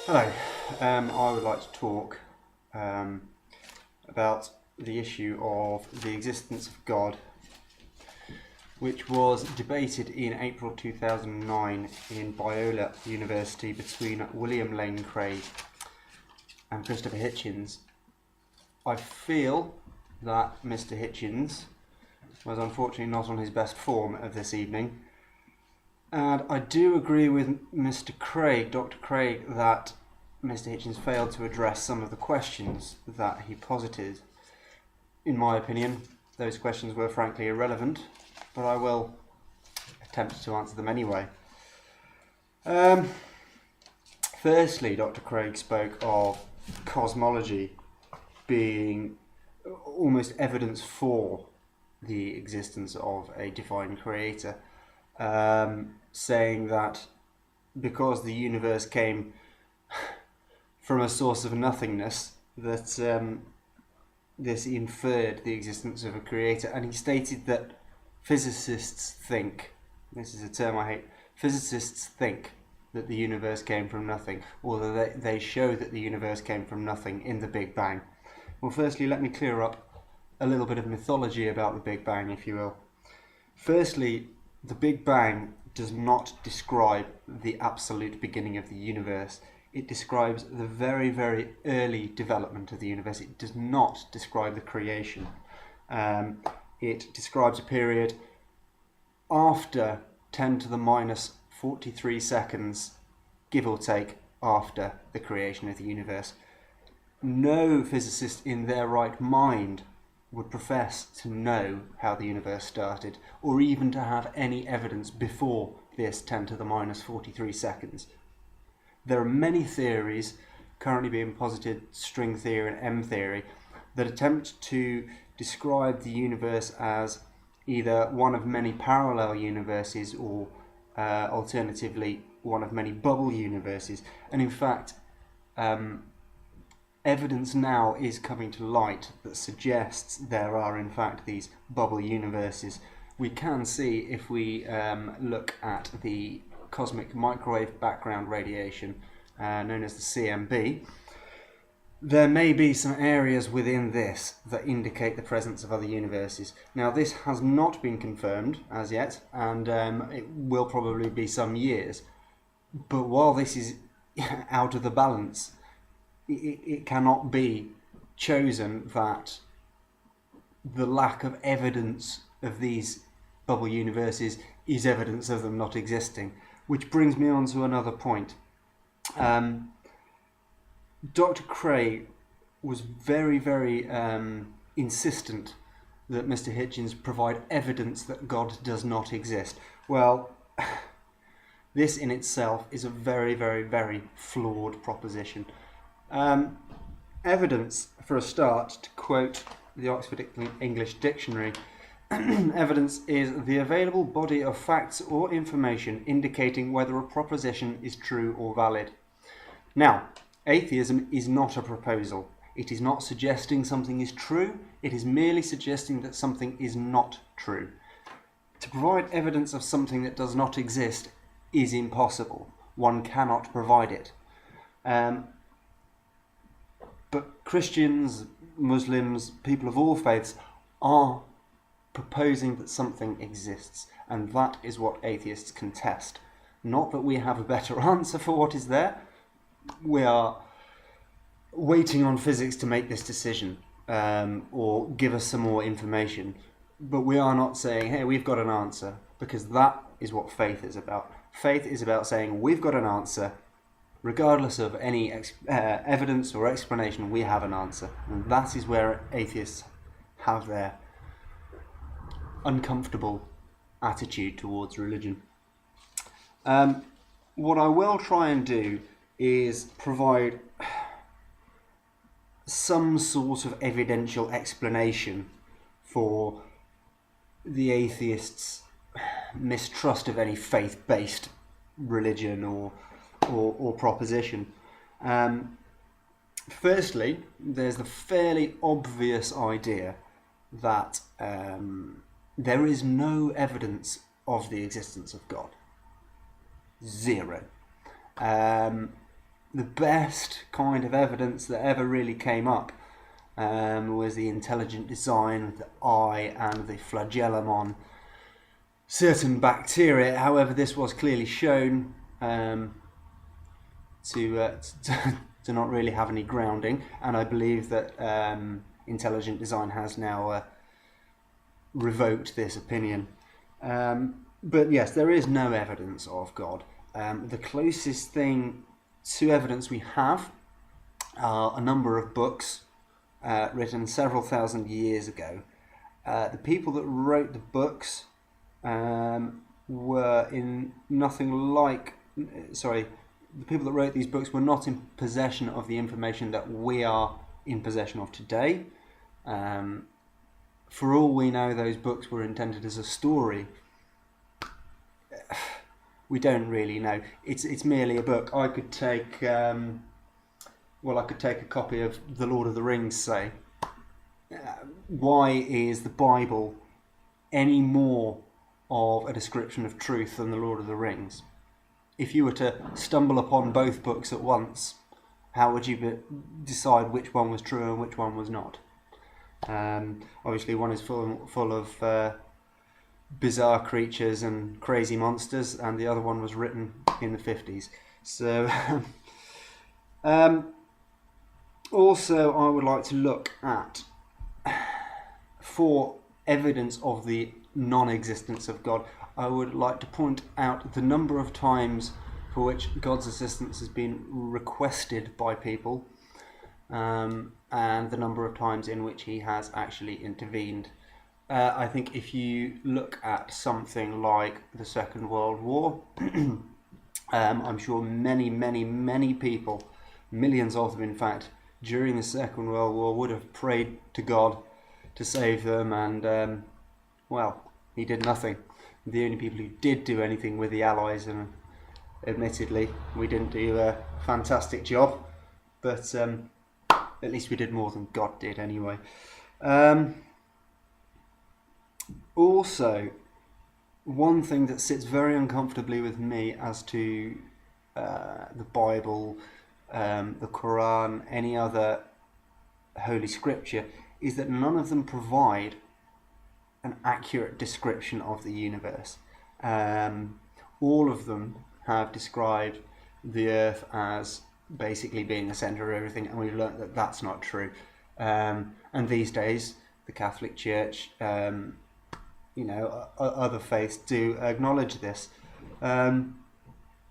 Hello. I would like to talk about the issue of the existence of God, which was debated in April 2009 in Biola University between William Lane Craig and Christopher Hitchens. I feel that Mr. Hitchens was unfortunately not on his best form of this evening. And I do agree with Mr. Craig, Dr. Craig, that Mr. Hitchens failed to address some of the questions that he posited. In my opinion, those questions were frankly irrelevant, but I will attempt to answer them anyway. Firstly, Dr. Craig spoke of cosmology being almost evidence for the existence of a divine creator. Saying that because the universe came from a source of nothingness, that this inferred the existence of a creator. And he stated that physicists think, this is a term I hate, physicists think that the universe came from nothing, or that they show that the universe came from nothing in the Big Bang. Well, firstly, let me clear up a little bit of mythology about the Big Bang, if you will. Firstly, the Big Bang does not describe the absolute beginning of the universe. It describes the very, very early development of the universe. It does not describe the creation. It describes a period after 10 to the minus 43 seconds, give or take, after the creation of the universe. No physicist in their right mind would profess to know how the universe started, or even to have any evidence before this 10 to the minus 43 seconds. There are many theories currently being posited, string theory and M theory, that attempt to describe the universe as either one of many parallel universes or alternatively one of many bubble universes. And in fact, evidence now is coming to light that suggests there are in fact these bubble universes. We can see, if we look at the cosmic microwave background radiation, known as the CMB, there may be some areas within this that indicate the presence of other universes. Now, this has not been confirmed as yet, and it will probably be some years. But while this is out of the balance, it cannot be chosen that the lack of evidence of these bubble universes is evidence of them not existing. Which brings me on to another point. Dr. Craig was very, very insistent that Mr. Hitchens provide evidence that God does not exist. Well, this in itself is a very, very, very flawed proposition. Evidence, for a start, to quote the Oxford English Dictionary, evidence is the available body of facts or information indicating whether a proposition is true or valid. Now, atheism is not a proposal. It is not suggesting something is true. It is merely suggesting that something is not true. To provide evidence of something that does not exist is impossible. One cannot provide it. But Christians, Muslims, people of all faiths are proposing that something exists, and that is what atheists contest. Not that we have a better answer for what is there. We are waiting on physics to make this decision, or give us some more information. But we are not saying, hey, we've got an answer, because that is what faith is about. Faith is about saying, we've got an answer. Regardless of any evidence or explanation, we have an answer. And that is where atheists have their uncomfortable attitude towards religion. What I will try and do is provide some sort of evidential explanation for the atheists' mistrust of any faith-based religion or proposition. Firstly, there's the fairly obvious idea that there is no evidence of the existence of God. Zero. the best kind of evidence that ever really came up was the intelligent design of the eye and the flagellum on certain bacteria. However, this was clearly shown to not really have any grounding, and I believe that intelligent design has now revoked this opinion. But yes, there is no evidence of God. The closest thing to evidence we have are a number of books written several thousand years ago. The people that wrote the books were in nothing like... the people that wrote these books were not in possession of the information that we are in possession of today. For all we know, those books were intended as a story. We don't really know. It's merely a book. I could take a copy of The Lord of the Rings, say. Why is the Bible any more of a description of truth than The Lord of the Rings? If you were to stumble upon both books at once, how would you decide which one was true and which one was not? Obviously, one is full of bizarre creatures and crazy monsters, and the other one was written in the 50s. So, also, I would like to look at, for evidence of the non-existence of God, I would like to point out the number of times for which God's assistance has been requested by people, and the number of times in which he has actually intervened. I think if you look at something like the Second World War, I'm sure many people, millions of them in fact, during the Second World War would have prayed to God to save them, and well, he did nothing. The only people who did do anything were the Allies, and admittedly we didn't do a fantastic job, but at least we did more than God did anyway. Also, one thing that sits very uncomfortably with me as to the Bible, the Quran, any other holy scripture, is that none of them provide an accurate description of the universe. All of them have described the earth as basically being the centre of everything, and we've learnt that that's not true. And these days, the Catholic Church, other faiths do acknowledge this. And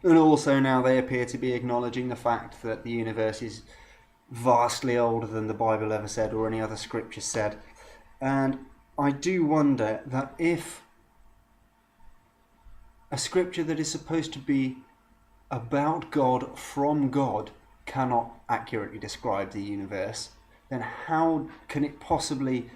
also now they appear to be acknowledging the fact that the universe is vastly older than the Bible ever said or any other scripture said. And I do wonder that if a scripture that is supposed to be about God, from God, cannot accurately describe the universe, then how can it possibly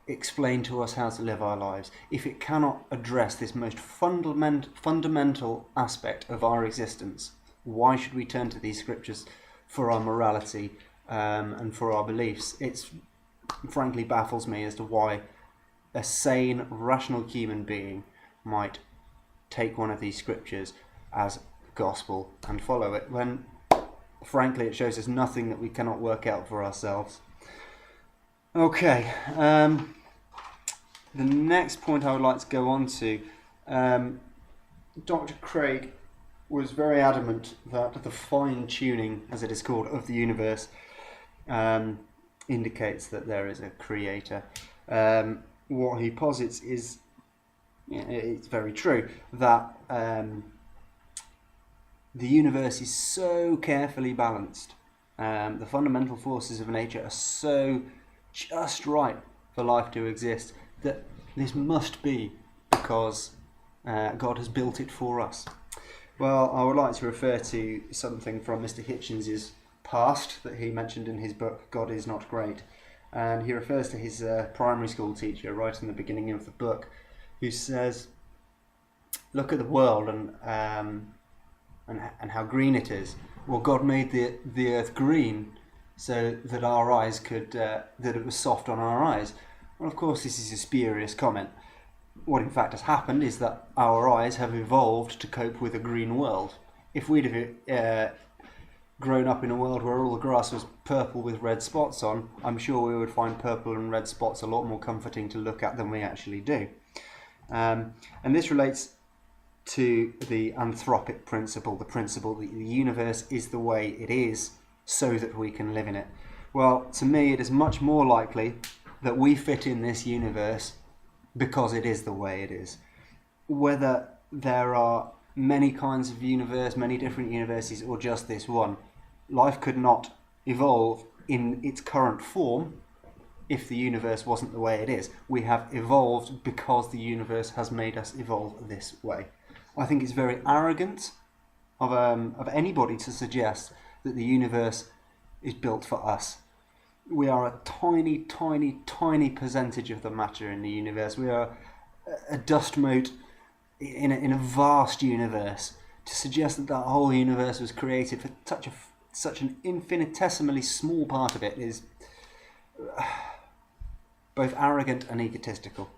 explain to us how to live our lives? If it cannot address this most fundamental aspect of our existence, why should we turn to these scriptures for our morality and for our beliefs? It frankly baffles me as to why a sane, rational human being might take one of these scriptures as gospel and follow it, when frankly it shows us nothing that we cannot work out for ourselves. Okay, the next point I would like to go on to, Dr. Craig was very adamant that the fine-tuning, as it is called, of the universe indicates that there is a creator. What he posits is, it's very true, that the universe is so carefully balanced, the fundamental forces of nature are so just right for life to exist, that this must be because God has built it for us. Well, I would like to refer to something from Mr. Hitchens' past that he mentioned in his book, God is Not Great. And he refers to his primary school teacher right in the beginning of the book, who says, look at the world and how green it is. Well, God made the earth green so that our eyes could, that it was soft on our eyes. Well, of course, this is a spurious comment. What in fact has happened is that our eyes have evolved to cope with a green world. If we'd have grown up in a world where all the grass was purple with red spots on, I'm sure we would find purple and red spots a lot more comforting to look at than we actually do. And this relates to the anthropic principle, the principle that the universe is the way it is so that we can live in it. Well, to me, it is much more likely that we fit in this universe because it is the way it is. Whether there are many kinds of universe, many different universes, or just this one, life could not evolve in its current form if the universe wasn't the way it is. We have evolved because the universe has made us evolve this way. I think it's very arrogant of anybody to suggest that the universe is built for us. We are a tiny, tiny, tiny percentage of the matter in the universe. We are a dust mote in a vast universe. To suggest that that whole universe was created for such an infinitesimally small part of it is both arrogant and egotistical.